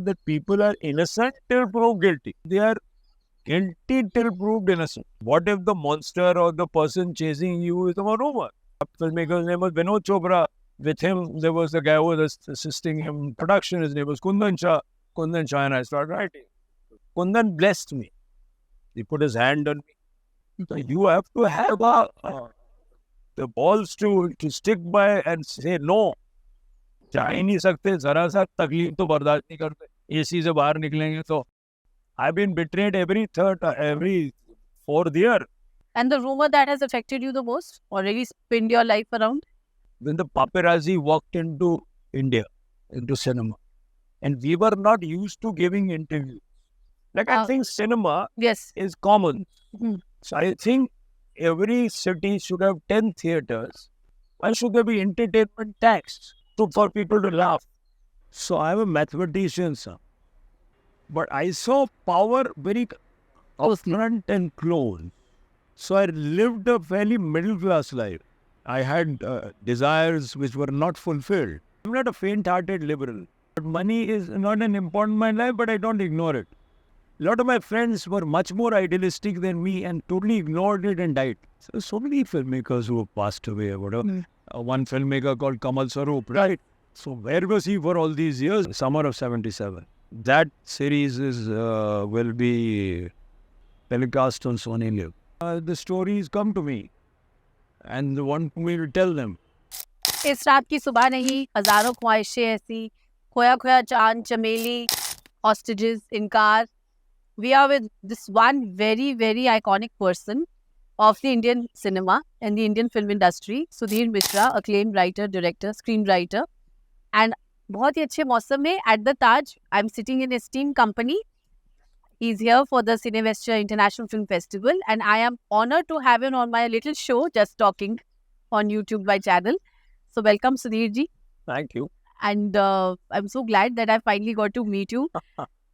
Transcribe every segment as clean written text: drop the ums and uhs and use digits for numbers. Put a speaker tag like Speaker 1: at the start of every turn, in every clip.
Speaker 1: that people are innocent till proved guilty. They are guilty till proved innocent. What if the monster or the person chasing you is a rumor? A filmmaker's name was Vinod Chopra. With him, there was the guy who was assisting him in production. His name was Kundan Shah. Kundan Shah, and I started writing. Kundan blessed me. He put his hand on me. So you have to have the balls to stick by and say no. जा ही नहीं सकते, जरा सा तकलीफ तो बर्दाश्त नहीं करते, एसी से बाहर निकलेंगे तो. I've been betrayed every fourth year.
Speaker 2: And the rumor that has affected you the most, or really spinned your life around?
Speaker 1: When the paparazzi walked into India, into cinema, and we were not used to giving interviews. Like I think cinema
Speaker 2: Yes.
Speaker 1: is common.
Speaker 2: Mhm.
Speaker 1: So I think every city should have 10 theaters. Why should there be entertainment tax for people to laugh? So I'm a mathematician, sir. But I saw power very upfront and close. So I lived a fairly middle class life. I had desires which were not fulfilled. I'm not a faint-hearted liberal. But money is not an important in my life, but I don't ignore it. A lot of my friends were much more idealistic than me and totally ignored it and died. So many filmmakers who have passed away. One filmmaker called Kamal Saroop, right? So where was he for all these years? Summer of 77. That series will be telecast on Sony Live. The stories come to me and they want me to tell them.
Speaker 2: इस रात की सुबह नहीं, हजारों ख्वाहिशें ऐसी, खोया खोया चांद, चमेली, hostages, इनकार. We are with this one very, very iconic person of the Indian cinema and the Indian film industry, Sudhir Mishra, acclaimed writer, director, screenwriter. And बहुत ही अच्छे मौसम में at the Taj, I'm sitting in esteemed company. He's here for the Cinevestia International Film Festival, and I am honored to have him on my little show, Just Talking, on YouTube by channel. So welcome, Sudhir ji.
Speaker 1: Thank you.
Speaker 2: And I'm so glad that I finally got to meet you.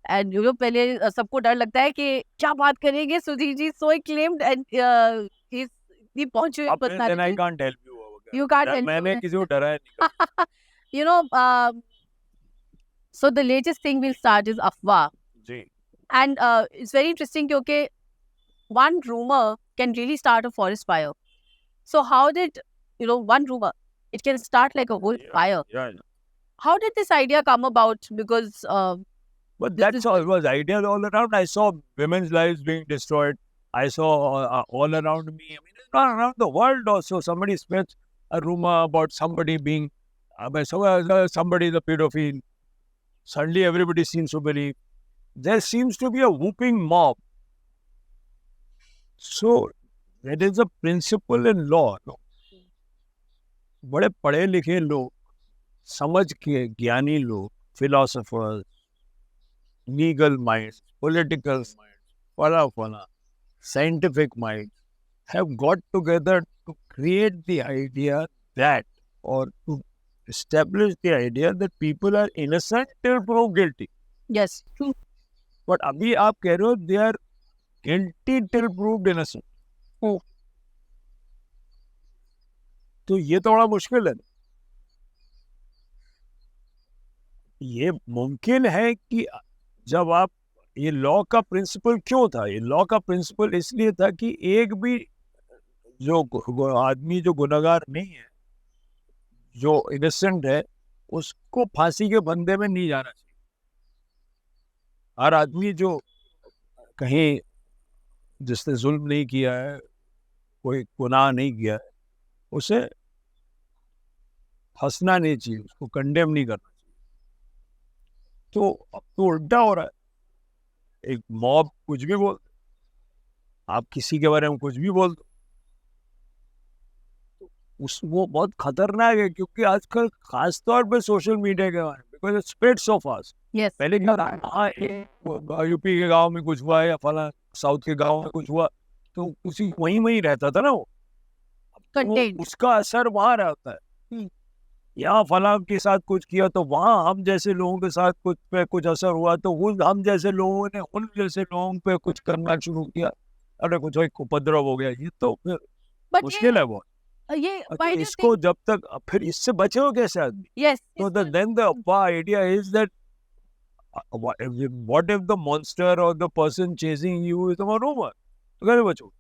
Speaker 2: And you know, पहले सबको डर लगता है कि क्या बात करेंगे Sudhir ji, so acclaimed and he's पहुंचे हुए
Speaker 1: Then I can't help you.
Speaker 2: You can't help
Speaker 1: मैंने किसी को डराया नहीं.
Speaker 2: You know, so the latest thing we'll start is Afwah.
Speaker 1: Ji.
Speaker 2: And it's very interesting because one rumor can really start a forest fire. So how did, one rumor, it can start like a whole fire.
Speaker 1: Yeah.
Speaker 2: How did this idea come about? Because
Speaker 1: But that's all. It was ideas all around. I saw women's lives being destroyed. I saw all around me. I mean, it's not around the world also. Somebody spreads a rumor about somebody being, somebody is a pedophile. Suddenly everybody seems to believe. There seems to be a whooping mob. So, that is a principle in law. No? बड़े पढ़े लिखे लोग, समझ के ज्ञानी लोग, philosophers, legal minds, political minds, scientific minds have got together to create the idea that, or to establish the idea that people are innocent till proved guilty.
Speaker 2: yes, true.
Speaker 1: But अभी आप कह रहे हो they are guilty till proved innocent.
Speaker 2: Oh.
Speaker 1: तो ये तो बड़ा मुश्किल है. ये मुमकिन है कि जब आप, ये लॉ का प्रिंसिपल क्यों था? ये लॉ का प्रिंसिपल इसलिए था कि एक भी जो आदमी जो गुनहगार नहीं है, जो इनोसेंट है, उसको फांसी के फंदे में नहीं जाना चाहिए. हर आदमी जो कहीं जिसने जुल्म नहीं किया है, कोई गुनाह नहीं किया है, उसे हंसना नहीं चाहिए, उसको कंडेम नहीं करना चाहिए. तो अब तो उल्टा हो रहा है. एक मॉब कुछ भी बोल, आप किसी के बारे में कुछ भी बोल दो, वो बहुत खतरनाक है. क्योंकि आजकल खास तौर पे सोशल मीडिया के बारे में, because it spreads so fast.
Speaker 2: Yes.
Speaker 1: पहले क्या था, यूपी के गांव में कुछ हुआ या फला साउथ के गांव में कुछ हुआ, तो उसी वहीं रहता था ना वो.
Speaker 2: Contained.
Speaker 1: उसका असर वहां रहता है. यहाँ फला के साथ कुछ किया तो वहाँ हम जैसे लोगों के साथ कुछ पे कुछ असर हुआ, तो हम जैसे लोगों ने उन जैसे लोगों पे कुछ करना शुरू किया, अरे कुछ उपद्रव हो गया. ये तो फिर
Speaker 2: But
Speaker 1: मुश्किल है बहुत.
Speaker 2: ये
Speaker 1: तो
Speaker 2: why do you
Speaker 1: इसको
Speaker 2: think?
Speaker 1: जब तक फिर इससे बचे हो कैसे आदमी?
Speaker 2: Yes.
Speaker 1: So then the idea is that what if the monster or the person chasing you is a rumor? तो कैसे बचो?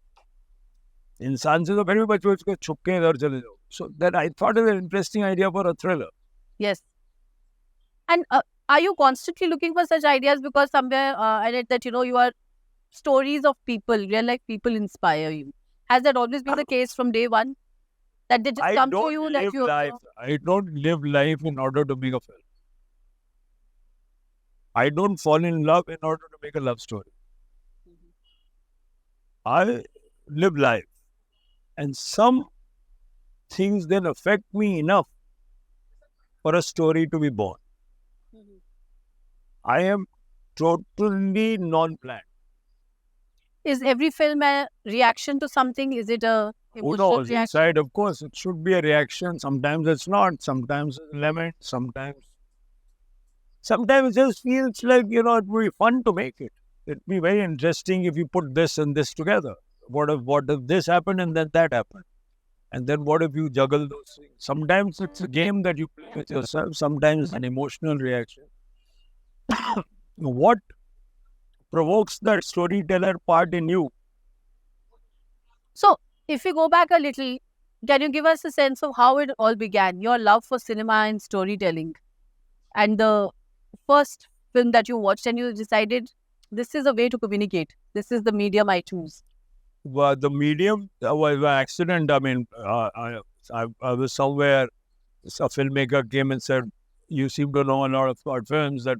Speaker 1: इंसान से तो फिर भी बचो, उसको छुप के इधर चले जाओ. So that I thought it was an interesting idea for a thriller.
Speaker 2: Yes. And are you constantly looking for such ideas? Because somewhere I read that, you are stories of people, real life people inspire you. Has that always been the case from day one? That they just
Speaker 1: I
Speaker 2: come to
Speaker 1: don't
Speaker 2: you
Speaker 1: live
Speaker 2: that you
Speaker 1: life. I don't live life in order to make a film. I don't fall in love in order to make a love story. I live life. And some things then affect me enough for a story to be born. I am totally non-planned.
Speaker 2: Is every film a reaction to something? Is it a
Speaker 1: Who
Speaker 2: emotional
Speaker 1: knows?
Speaker 2: reaction?
Speaker 1: Inside, of course, it should be a reaction. Sometimes it's not. Sometimes it's lament. Sometimes it just feels like, it would be fun to make it. It'd be very interesting if you put this and this together. What if this happened and then that happened? And then what if you juggle those things? Sometimes it's a game that you play with yourself. Sometimes an emotional reaction. What provokes that storyteller part in you?
Speaker 2: So, if we go back a little, can you give us a sense of how it all began? Your love for cinema and storytelling, and the first film that you watched, and you decided this is a way to communicate. This is the medium I choose.
Speaker 1: Well, the medium was by accident. I mean, I was somewhere. A filmmaker came and said, "You seem to know a lot about films." That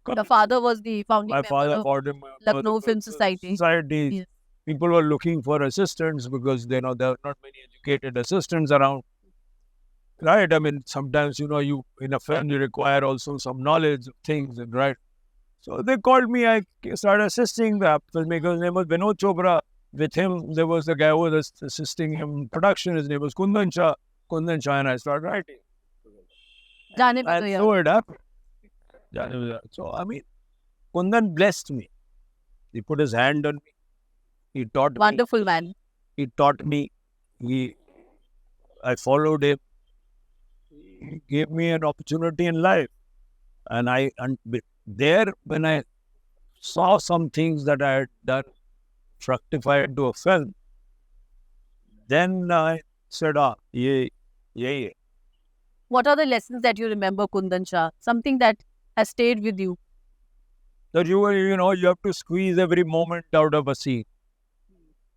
Speaker 2: The father was the founding
Speaker 1: my
Speaker 2: member
Speaker 1: father
Speaker 2: of
Speaker 1: called him
Speaker 2: Lucknow Film Society.
Speaker 1: Yes. People were looking for assistants because there are not many educated assistants around. Right? I mean, sometimes you in a film you require also some knowledge of things, and right. So they called me. I started assisting. The filmmaker's name was Vinod Chopra. With him, there was the guy who was assisting him in production. His name was Kundan Shah. And I started writing.
Speaker 2: जाने भी तो
Speaker 1: And
Speaker 2: यार.
Speaker 1: so it happened. So, I mean, Kundan blessed me. He put his hand on me. He taught me.
Speaker 2: Wonderful man.
Speaker 1: He taught me. I followed him. He gave me an opportunity in life. And there, when I saw some things that I had done, fructified into a film, then I said, yeah.
Speaker 2: What are the lessons that you remember, Kundan Shah? Something that has stayed with you.
Speaker 1: That you have to squeeze every moment out of a scene.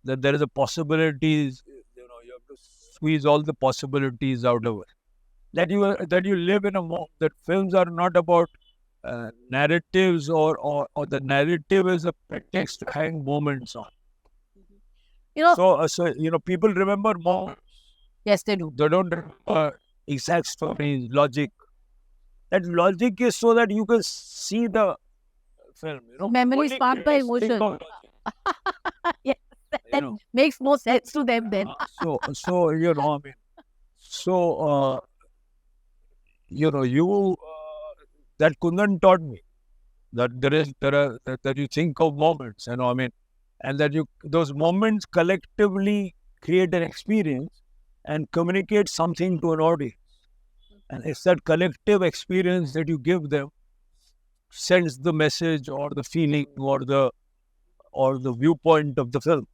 Speaker 1: That there is a possibilities, you have to squeeze all the possibilities out of it. That you live in a moment. That films are not about narratives or the narrative is a pretext to hang moments on. So people remember moments.
Speaker 2: Yes, they do.
Speaker 1: They don't remember exact stories, logic. That logic is so that you can see the film.
Speaker 2: Memory sparked by emotion. Yes, that makes more sense to them then.
Speaker 1: That Kundan taught me that that you think of moments, and that those moments collectively create an experience and communicate something to an audience. And it's that collective experience that you give them sends the message or the feeling or the viewpoint of the film.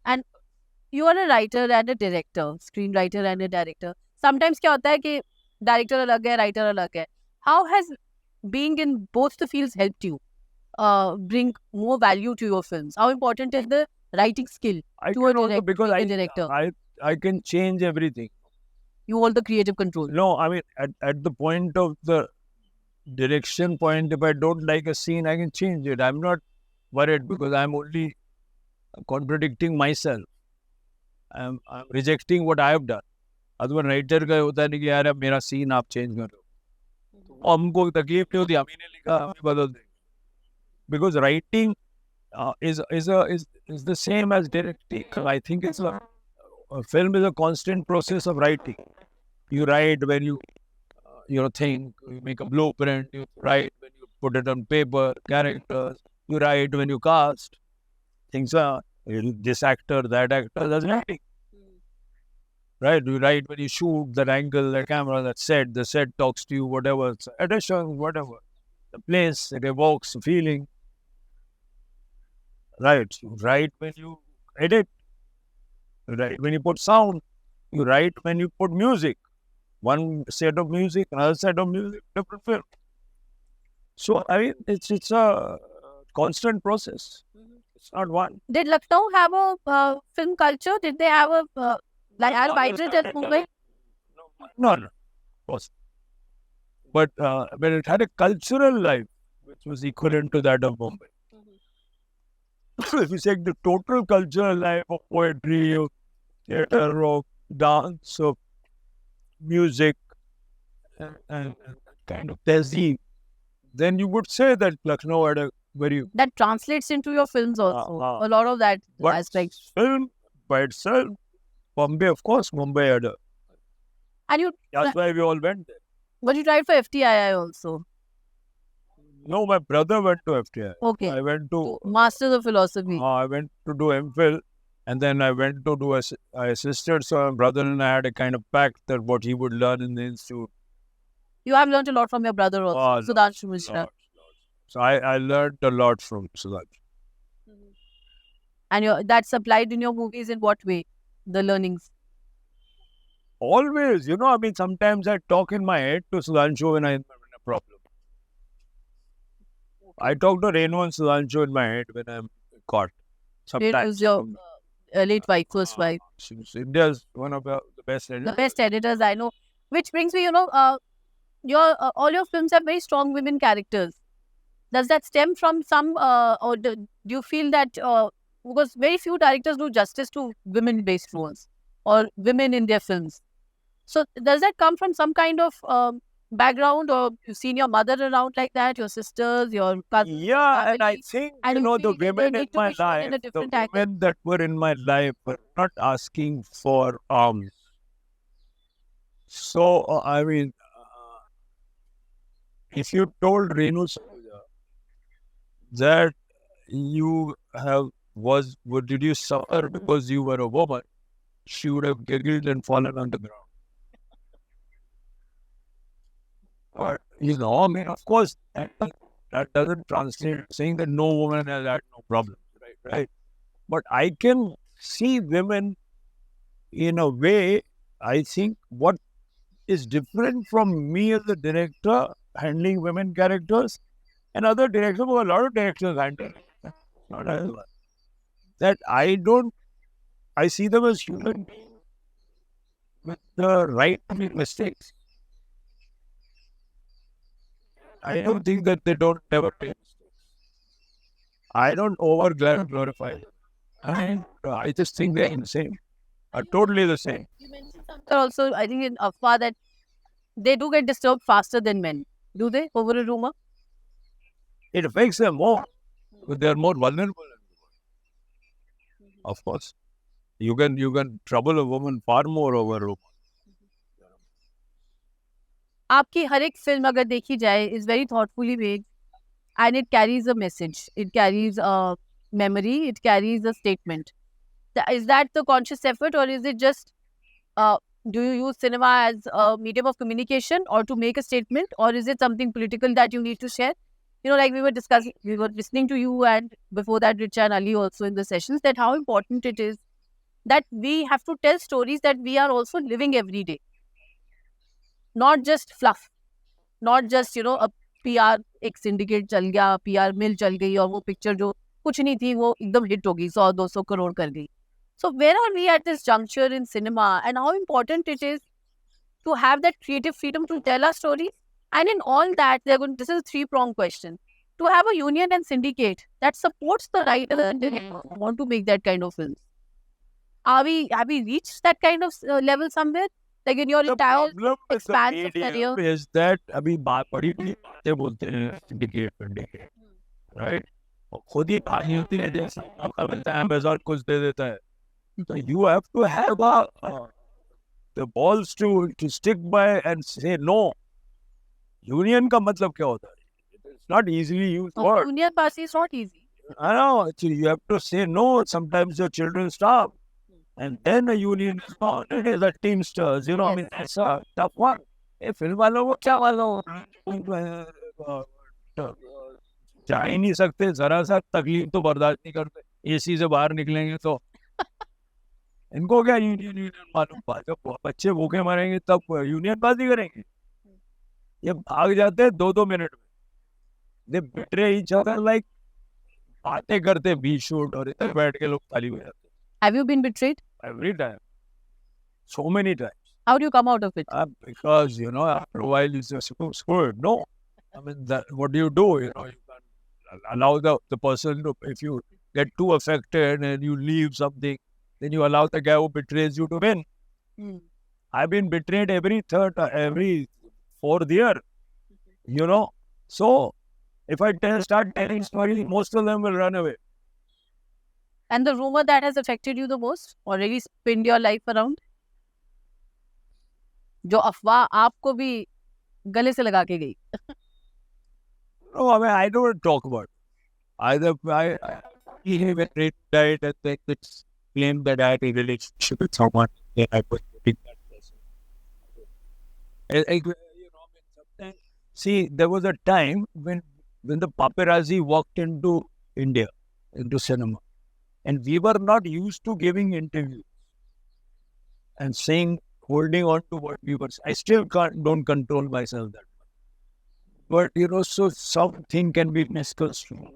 Speaker 2: And you are a writer and a director, screenwriter and a director. Sometimes क्या होता है कि director अलग है, writer अलग है. How has being in both the fields helped you bring more value to your films? How important is the writing skill to a director?
Speaker 1: I can change everything.
Speaker 2: You hold the creative control.
Speaker 1: No, I mean, at the point of the direction point, if I don't like a scene, I can change it. I'm not worried because I'm only contradicting myself. I'm rejecting what I have done. Other writer का होता नहीं कि यार अब मेरा scene आप change कर दो, हमको तकलीफ नहीं होती, हम ही ने लिखा, हम ही बदल देंगे. Because writing is the same as directing. I think it's a film is a constant process of writing. You write when you think, you make a blueprint, you write when you put it on paper, characters, you write when you cast. Things are this actor, that actor, that's writing. Right? You write when you shoot, that angle, that camera, that set, the set talks to you, whatever, edition, whatever. the place, it evokes a feeling. Right. You write when you edit. You write when you put sound. You write when you put music. One set of music, another set of music, different film. So I mean, it's a constant process. It's not one.
Speaker 2: Did Lucknow have a film culture? Did they have a like as vibrant as Mumbai?
Speaker 1: No, of course. But it had a cultural life which was equivalent to that of Mumbai. If you take the total cultural life of poetry, of theatre, of dance, of music, and kind of tehzeeb, then you would say that Lucknow had a very
Speaker 2: That translates into your films also. A lot of that
Speaker 1: but
Speaker 2: aspects.
Speaker 1: film by itself. Bombay, of course, Mumbai had a.
Speaker 2: And you,
Speaker 1: That's why we all went there.
Speaker 2: but you tried for FTII also.
Speaker 1: No, my brother went to FTI.
Speaker 2: Okay.
Speaker 1: I went to
Speaker 2: Masters of Philosophy.
Speaker 1: I went to do MPhil, and then I went to do I assisted. So my brother and I had a kind of pact that what he would learn in the institute.
Speaker 2: You have learned a lot from your brother also, Sudhanshu Mishra.
Speaker 1: Lots. So I learned a lot from Sudhanshu.
Speaker 2: And that's applied in your movies in what way? The learnings.
Speaker 1: Always, I mean, sometimes I talk in my head to Sudhanshu when I'm in a problem. I talk to Renu and Sudhanshu in my head when I'm caught.
Speaker 2: It was your late wife, first wife.
Speaker 1: She's India's one of the best editors.
Speaker 2: The best editors I know. Which brings me, all your films have very strong women characters. Does that stem from some, or do you feel that, because very few directors do justice to women-based roles or women in their films. So does that come from some kind of background, or you've seen your mother around like that, your sisters, your cousins?
Speaker 1: Yeah, and I think,
Speaker 2: And
Speaker 1: the women in my life, the women that were in my life were not asking for arms. So, I mean, if you told Renu Saluja that did you suffer because you were a woman, she would have giggled and fallen on the ground. But, I mean, of course, that doesn't translate saying that no woman has had no problem, right? But I can see women in a way, I think, what is different from me as a director handling women characters and other directors, a lot of directors handle not as well. That I see them as human beings with the right to make mistakes. I don't think that they don't never make mistakes. I don't glorify them. I just think they're the same. Are totally the same.
Speaker 2: You mentioned something also, I think in Afwa, that they do get disturbed faster than men. Do they? Over a rumor?
Speaker 1: It affects them more. But they are more vulnerable. Of course. You can trouble a woman far more over a rumor.
Speaker 2: आपकी हर एक film अगर देखी जाए is very thoughtfully made and it carries a message, it carries a memory, it carries a statement. Is that the conscious effort, or is it just do you use cinema as a medium of communication or to make a statement, or is it something political that you need to share? Like we were discussing, we were listening to you, and before that Richa and Ali also in the sessions, that how important it is that we have to tell stories that we are also living every day. Not just fluff, not just a PR एक syndicate चल गया, PR mill चल गई और वो picture जो कुछ नहीं थी वो एकदम hit हो गई, 100-200 करोड़ कर गई. So where are we at this juncture in cinema, and how important it is to have that creative freedom to tell our stories? And in all that, this is a three-pronged question. To have a union and syndicate that supports the writer and want to make that kind of films. Have we reached that kind of level somewhere? Like in your entire expanse of career?
Speaker 1: Is that बड़ी बड़ी बातें बोलते हैं syndicate, right? खुद ही कहानी होती है जैसा आपका बनता है बाजार कुछ दे देता है. So you have to have the balls to stick by and say no. Union का मतलब क्या होता है? It's not easily used word.
Speaker 2: Union pass is not easy.
Speaker 1: I know. You have to say no. Sometimes your children starve. And then a union is born. It is a Teamsters, I mean, that's a tough one. Film वालों को क्या मालूम? जा ही नहीं सकते, जरा सा तकलीफ तो बर्दाश्त नहीं करते, एसी से बाहर निकलेंगे तो इनको क्या यूनियन यूनियन मालूम, जब बच्चे भूखे मरेंगे तब यूनियन बाजी करेंगे। ये भाग जाते हैं 2-2 मिनट में, दे बिट्रे ईच अदर लाइक, बातें करते बी शूट और इधर बैठ के लोग ताली बजाते
Speaker 2: Have you been betrayed?
Speaker 1: every time, so many times.
Speaker 2: How do you come out of it?
Speaker 1: Because after a while it's just screwed. No, I mean that. What do? You can allow the person to, if you get too affected and you leave something, then you allow the guy who betrays you to win.
Speaker 2: Hmm.
Speaker 1: I've been betrayed every fourth year. So if I start telling stories, most of them will run away.
Speaker 2: And the rumor that has affected you the most, or really spinned your life around? जो अफवाह आपको भी गले से लगा के गई.
Speaker 1: No, I mean, I don't talk about it. Either I behave a great diet and then it's claim that I had a relationship with someone, then I was putting that person. Sometimes, see, there was a time when the paparazzi walked into India, into cinema, and we were not used to giving interviews and saying, holding on to what we were. I still don't control myself that much. But, so something can be misconstrued.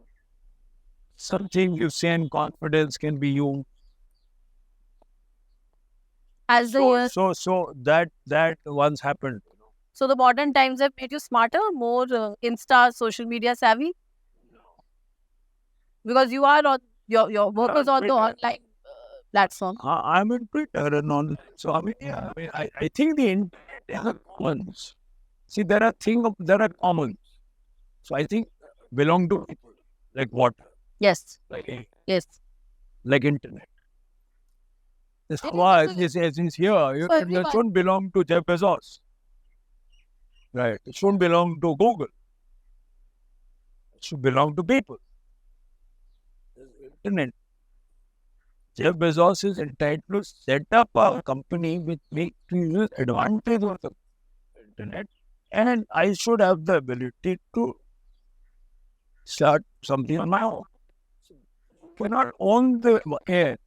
Speaker 1: Something you say in confidence can be used.
Speaker 2: As the years,
Speaker 1: So that once happened.
Speaker 2: so the modern times have made you smarter, more Insta, social media savvy? Because you are on, your work is on the online platform.
Speaker 1: I'm in Twitter and online. So I think the internet are commons. See, there are commons. So I think belong to people, like water,
Speaker 2: Yes,
Speaker 1: like
Speaker 2: yes.
Speaker 1: internet. This
Speaker 2: It is
Speaker 1: why
Speaker 2: also-
Speaker 1: is here.
Speaker 2: So
Speaker 1: It
Speaker 2: everyone-
Speaker 1: shouldn't belong to Jeff Bezos. Right. It shouldn't belong to Google. It should belong to people. Internet. Jeff Bezos is entitled to set up a company which makes users advantage of the internet, and I should have the ability to start something on my own. You cannot own the air.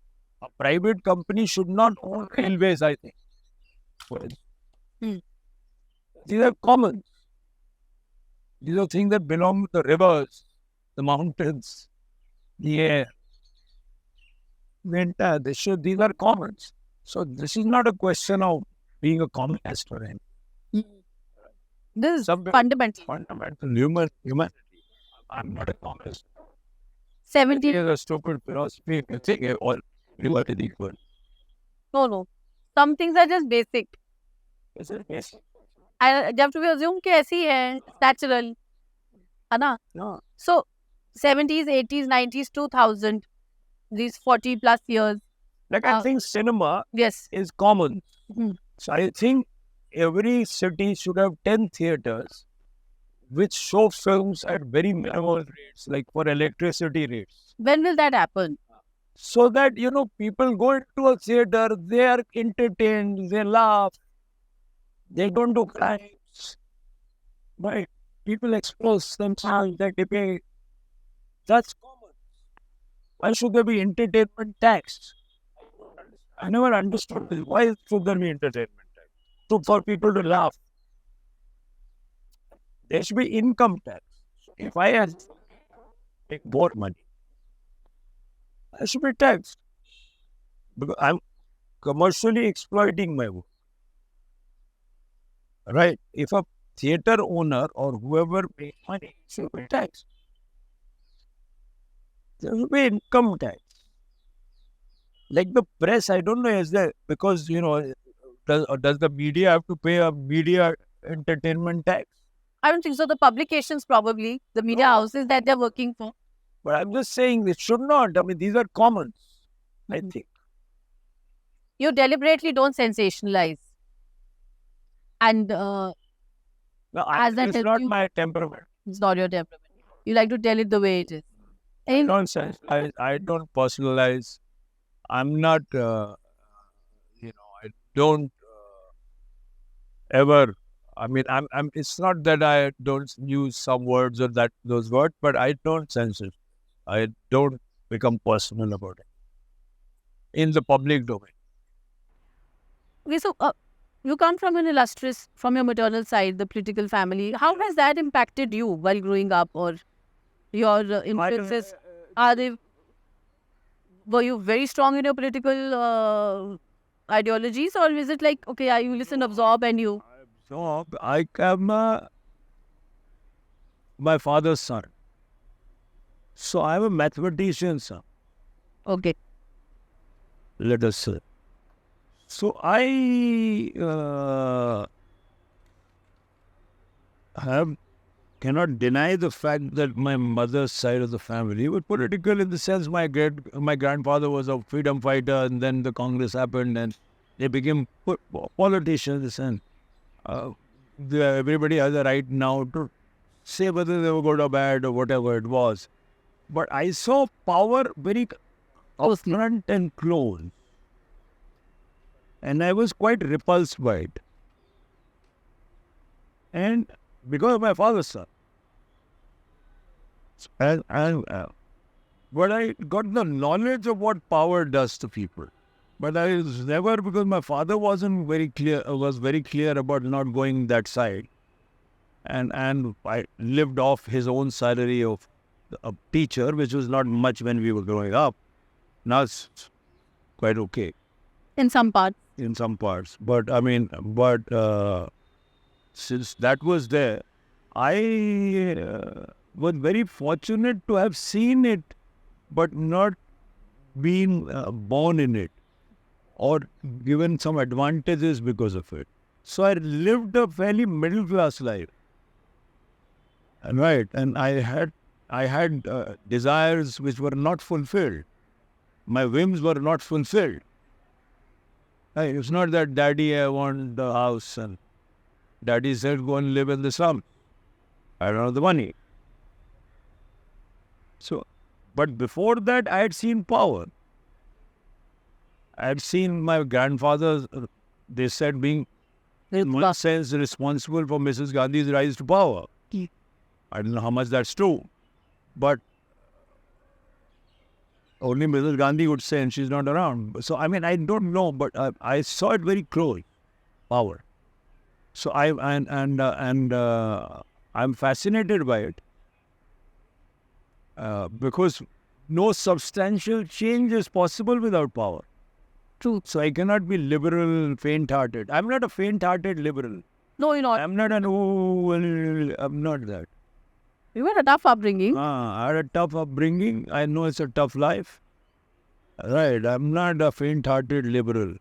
Speaker 1: A private company should not own railways, I think.
Speaker 2: Hmm.
Speaker 1: These are commons. These are things that belong to the rivers, the mountains, the air. These are commons. So this is not a question of being a communist or anything.
Speaker 2: This is
Speaker 1: Some
Speaker 2: fundamental.
Speaker 1: fundamental humanity. I'm not a communist.
Speaker 2: 70,
Speaker 1: It is a stupid philosophy. You think everyone is equal.
Speaker 2: no. Some things are just basic.
Speaker 1: Is it basic?
Speaker 2: I have to be assumed कि ऐसी है, it's natural, है ना?
Speaker 1: No.
Speaker 2: So 70s, 80s, 90s, 2000, these 40 plus years.
Speaker 1: Like I think cinema
Speaker 2: Yes.
Speaker 1: is common.
Speaker 2: Hmm.
Speaker 1: So I think every city should have 10 theaters which show films at very minimal rates, like for electricity rates.
Speaker 2: When will that happen?
Speaker 1: So that, people go into a theater, they are entertained, they laugh, they don't do crimes. Right? People expose themselves, they debate. That's common. Why should there be entertainment tax? I never understood this. Why should there be entertainment tax? For people to laugh. There should be income tax. If I make more money, I should be taxed. Because I'm commercially exploiting my work. Right? If a theater owner or whoever makes money should be taxed. There should be income tax. Like the press, I don't know, is there, because, does the media have to pay a media entertainment tax?
Speaker 2: I don't think so. The publications probably, the media houses that they're working for.
Speaker 1: But I'm just saying it should not. I mean, these are commons, I think.
Speaker 2: You deliberately don't sensationalize. And
Speaker 1: No,
Speaker 2: As that
Speaker 1: it's
Speaker 2: helps
Speaker 1: not
Speaker 2: you-
Speaker 1: my temperament.
Speaker 2: it's not your temperament. You like to tell it the way it is. And
Speaker 1: Nonsense. I don't personalize. I'm not, I don't ever I mean, I'm. It's not that I don't use some words or those words, but I don't censor. I don't become personal about it in the public domain.
Speaker 2: Okay, so you come from an illustrious, from your maternal side, the political family. How has that impacted you while growing up, or your influences? Are they Were you very strong in your political ideologies, or is it like, okay, you listen, absorb, and you?
Speaker 1: So I am my father's son. So I'm a mathematician's son.
Speaker 2: Okay.
Speaker 1: Let us say. So I cannot deny the fact that my mother's side of the family was political, in the sense my grandfather was a freedom fighter, and then the Congress happened, and they became politicians, and everybody has a right now to say whether they were good or bad or whatever it was. But I saw power very upfront and close, and I was quite repulsed by it. And because of my father's son. But I got the knowledge of what power does to people. But I was never, because my father was very clear about not going that side. And I lived off his own salary of a teacher, which was not much when we were growing up. Now it's quite okay.
Speaker 2: In some parts.
Speaker 1: In some parts. But I mean, since that was there, I was very fortunate to have seen it, but not been born in it or given some advantages because of it. So I lived a fairly middle class life, right? And I had desires which were not fulfilled. My whims were not fulfilled. It's not that, Daddy, I want the house, and Daddy said, go and live in the slum. I don't have the money. So, but before that, I had seen power. I had seen my grandfather, they said, being, in one sense, responsible for Mrs. Gandhi's rise to power. I don't know how much that's true, but only Mrs. Gandhi would say, and she's not around. So, I mean, I don't know, but I saw it very close, power. So I'm fascinated by it because no substantial change is possible without power.
Speaker 2: True.
Speaker 1: So I cannot be liberal, faint-hearted. I'm not a faint-hearted liberal.
Speaker 2: No, you're not.
Speaker 1: I'm not I'm not that.
Speaker 2: You had a tough upbringing.
Speaker 1: I had a tough upbringing. I know it's a tough life. Right. I'm not a faint-hearted liberal.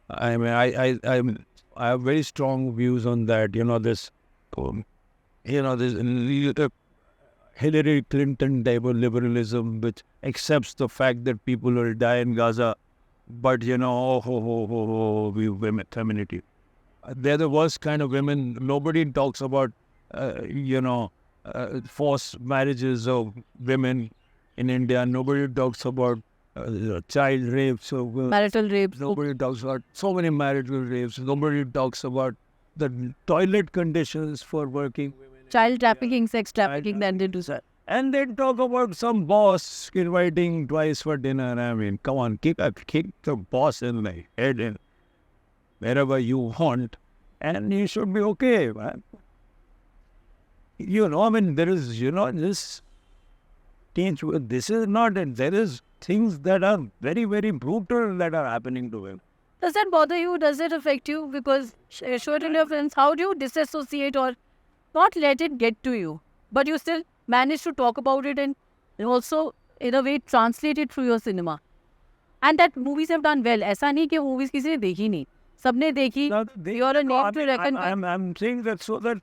Speaker 1: I mean, I have very strong views on that. This Hillary Clinton type of liberalism, which accepts the fact that people will die in Gaza, but women, femininity. They're the worst kind of women. Nobody talks about, forced marriages of women in India. Nobody talks about child rapes.
Speaker 2: Marital rapes.
Speaker 1: Nobody talks about so many marital rapes. Nobody talks about the toilet conditions for working women.
Speaker 2: Child trafficking, sex trafficking, then they do that.
Speaker 1: And they talk about some boss inviting twice for dinner. I mean, come on, kick the boss in the head and wherever you want, and you should be okay, man. I mean, there is, this change. This is not, and there is things that are very, very brutal that are happening to him.
Speaker 2: Does that bother you? Does it affect you? Because show it to your friends. How do you disassociate or not let it get to you, but you still manage to talk about it and also, in a way, translate it through your cinema? And that movies have done well. ऐसा नहीं कि movies किसी ने देखी नहीं. सबने देखी. You're a name to reckon with.
Speaker 1: I'm saying that so that.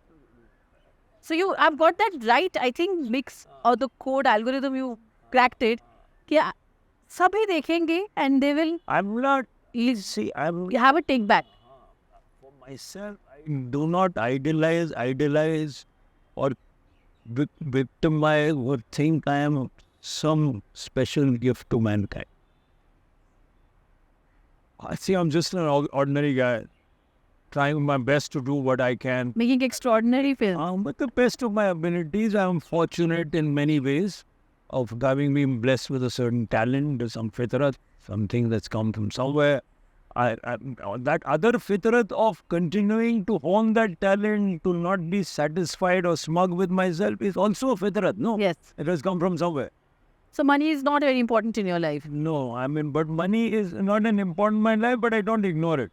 Speaker 2: So I've got that right. I think mix or the code algorithm you cracked it. कि सभी देखेंगे and they will.
Speaker 1: I'm not.
Speaker 2: You have a take back.
Speaker 1: For myself, I do not idealize or victimize or think I am some special gift to mankind. I see I'm just an ordinary guy. trying my best to do what I can.
Speaker 2: Making extraordinary films.
Speaker 1: With the best of my abilities, I am fortunate in many ways of having been blessed with a certain talent, some fitrat, something that's come from somewhere. That other fitrat of continuing to hone that talent, to not be satisfied or smug with myself is also a fitrat. No,
Speaker 2: Yes.
Speaker 1: it has come from somewhere.
Speaker 2: So money is not very important in your life.
Speaker 1: No, I mean, but money is not an important in my life, but I don't ignore it.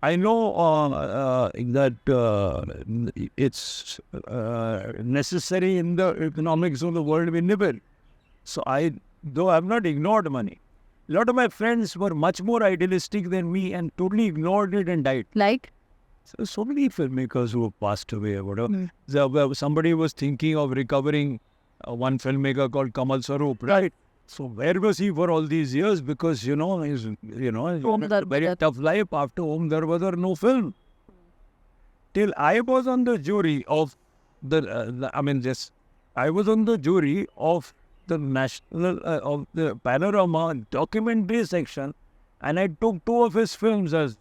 Speaker 1: I know that it's necessary in the economics of the world we live in. So though I've not ignored money, a lot of my friends were much more idealistic than me and totally ignored it and died.
Speaker 2: Like?
Speaker 1: So many filmmakers who have passed away or whatever. Somebody was thinking of recovering one filmmaker called Kamal Saroop, right? So where was he for all these years? Because, he's
Speaker 2: Om
Speaker 1: he had a very
Speaker 2: Darbadar.
Speaker 1: tough life after Om Darbadar, no film. Till I was on the jury of I was on the jury of the national, of the Panorama documentary section, and I took 2 of his films as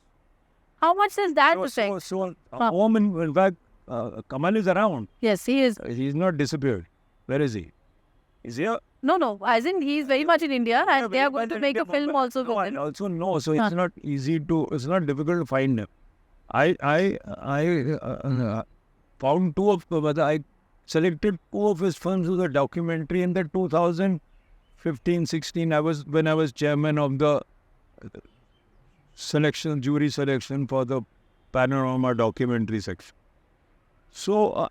Speaker 2: How much does that affect?
Speaker 1: Om, in fact, Kamal is around.
Speaker 2: Yes, he is.
Speaker 1: He's not disappeared. Where is he? Is he?
Speaker 2: No. As in, he is very much in India, and they are going to make a film also
Speaker 1: No,
Speaker 2: with
Speaker 1: I
Speaker 2: him.
Speaker 1: also know. So it's not easy to. It's not difficult to find him. I found 2 of. I selected 2 of his films as a documentary in the 2015-16. When I was chairman of the jury selection for the Panorama documentary section. So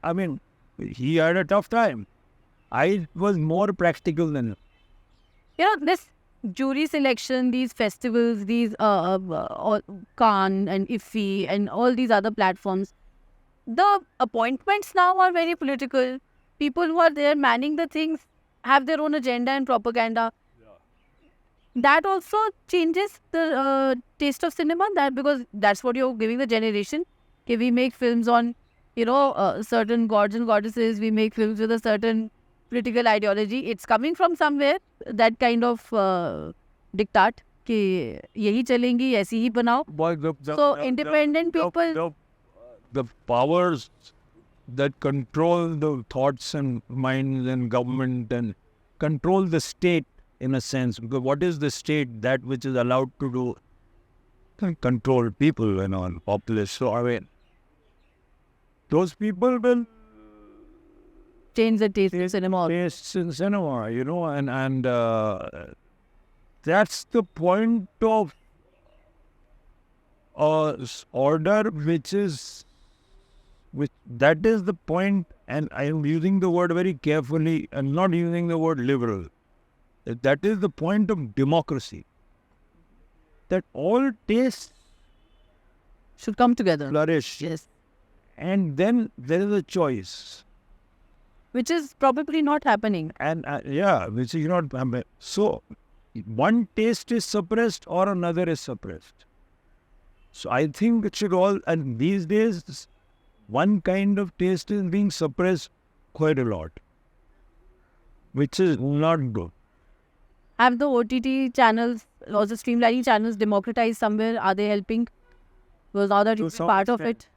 Speaker 1: he had a tough time. I was more practical than him.
Speaker 2: This jury selection, these festivals, these Cannes and IFFI and all these other platforms, the appointments now are very political. People who are there manning the things have their own agenda and propaganda. That also changes the taste of cinema, because that's what you're giving the generation. Okay, we make films on, certain gods and goddesses. We make films with a certain political ideology. It's coming from somewhere, that kind of diktat कि यही चलेंगी, ऐसी ही बनाओ. So independent people.
Speaker 1: The powers that control the thoughts and minds and government and control the state in a sense. Because what is the state? That which is allowed to do control people and populace. So those people will
Speaker 2: Change the taste of cinema.
Speaker 1: Tastes in cinema, and that's the point of order, that is the point, and I am using the word very carefully and not using the word liberal. That is the point of democracy. That all tastes
Speaker 2: Should come together.
Speaker 1: flourish.
Speaker 2: Yes.
Speaker 1: And then there is a choice.
Speaker 2: Which is probably not happening.
Speaker 1: And which is not. So, one taste is suppressed or another is suppressed. So, I think it should all. And these days, one kind of taste is being suppressed quite a lot, which is not good.
Speaker 2: Have the OTT channels or the streamlining channels democratized somewhere? Are they helping? Because now that you're part of it.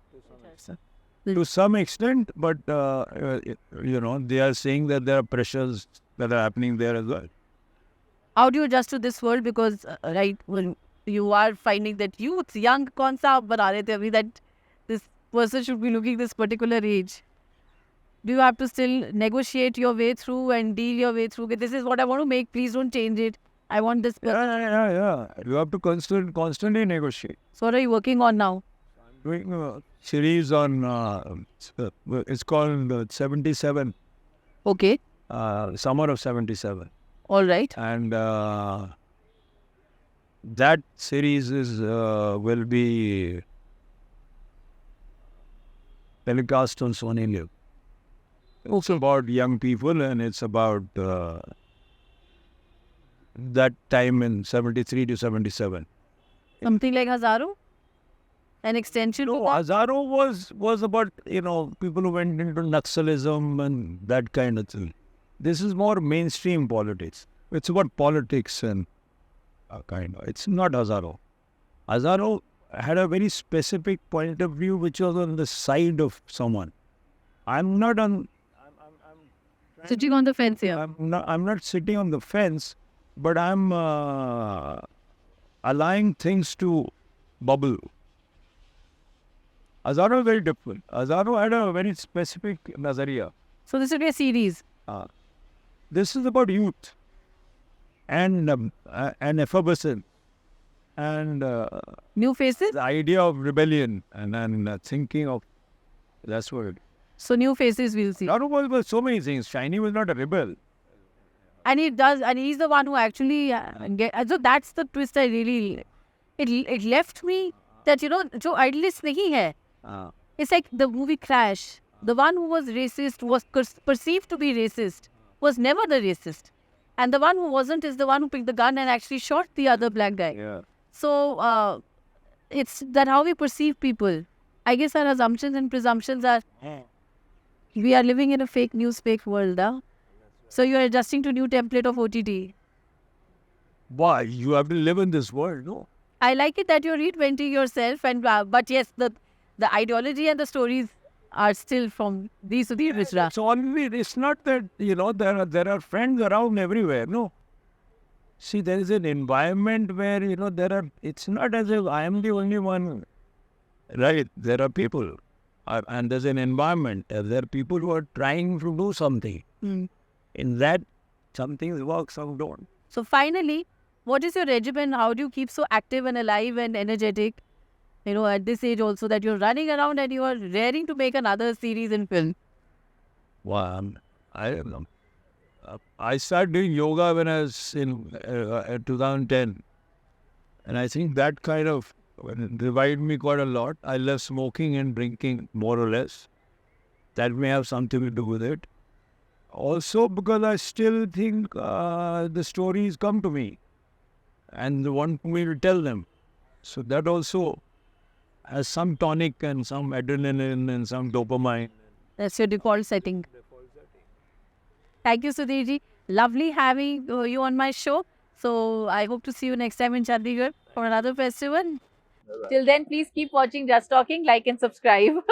Speaker 1: To some extent, but they are saying that there are pressures that are happening there as well.
Speaker 2: How do you adjust to this world? Because when you are finding that youth, young, kaun sa aap bana rahe the abhi, that this person should be looking this particular age. Do you have to still negotiate your way through and deal your way through? This is what I want to make. Please don't change it. I want this.
Speaker 1: Yeah. You have to constantly negotiate.
Speaker 2: So what are you working on now?
Speaker 1: Doing a series on, it's called 77.
Speaker 2: Okay.
Speaker 1: Summer of 77.
Speaker 2: All right.
Speaker 1: And that series will be telecast on Sony Live. It's about young people, and it's about that time in 73 to 77.
Speaker 2: Something like Hazaro? An extension
Speaker 1: No,
Speaker 2: to that?
Speaker 1: Hazaro was about, people who went into Naxalism and that kind of thing. This is more mainstream politics. It's about politics and it's not Hazaro. Hazaro had a very specific point of view which was on the side of someone. I'm not on.
Speaker 2: Sitting on the fence here.
Speaker 1: I'm not sitting on the fence, but I'm allowing things to bubble. Azaro is very different. Azaro had a very specific nazariya.
Speaker 2: So this will be a series.
Speaker 1: This is about youth and effervescence and
Speaker 2: New faces.
Speaker 1: the idea of rebellion and thinking of that's what.
Speaker 2: So new faces we'll see.
Speaker 1: Not was so many things. Shiny was not a rebel.
Speaker 2: And he does, and he's the one who actually so that's the twist I really. It left me that जो idealist नहीं है. It's like the movie Crash. The one who was racist was perceived to be racist was never the racist, and the one who wasn't is the one who picked the gun and actually shot the other black guy.
Speaker 1: Yeah.
Speaker 2: So it's that how we perceive people. I guess our assumptions and presumptions are we are living in a fake news, fake world. So you are adjusting to new template of OTT.
Speaker 1: Why? You have to live in this world, no?
Speaker 2: I like it that you're reinventing yourself, and but yes, the ideology and the stories are still from these Sudhir Mishra.
Speaker 1: It's only. It's not that there are friends around everywhere. No. See, there is an environment where there are. It's not as if I am the only one. Right? There are people, and there's an environment. There are people who are trying to do something. In that, some things work, some don't.
Speaker 2: So finally, what is your regimen? How do you keep so active and alive and energetic? At this age also that you're running around and you are raring to make another series in film.
Speaker 1: Well, I don't know. I started doing yoga when I was in 2010. And I think that kind of revived me quite a lot. I left smoking and drinking more or less. That may have something to do with it. Also because I still think the stories come to me and they want me to tell them. So that also has some tonic and some adrenaline and some dopamine.
Speaker 2: That's your default setting. Thank you, Sudhir ji. Lovely having you on my show. So I hope to see you next time in Chandigarh for another festival. Till then, please keep watching Just Talking, like and subscribe.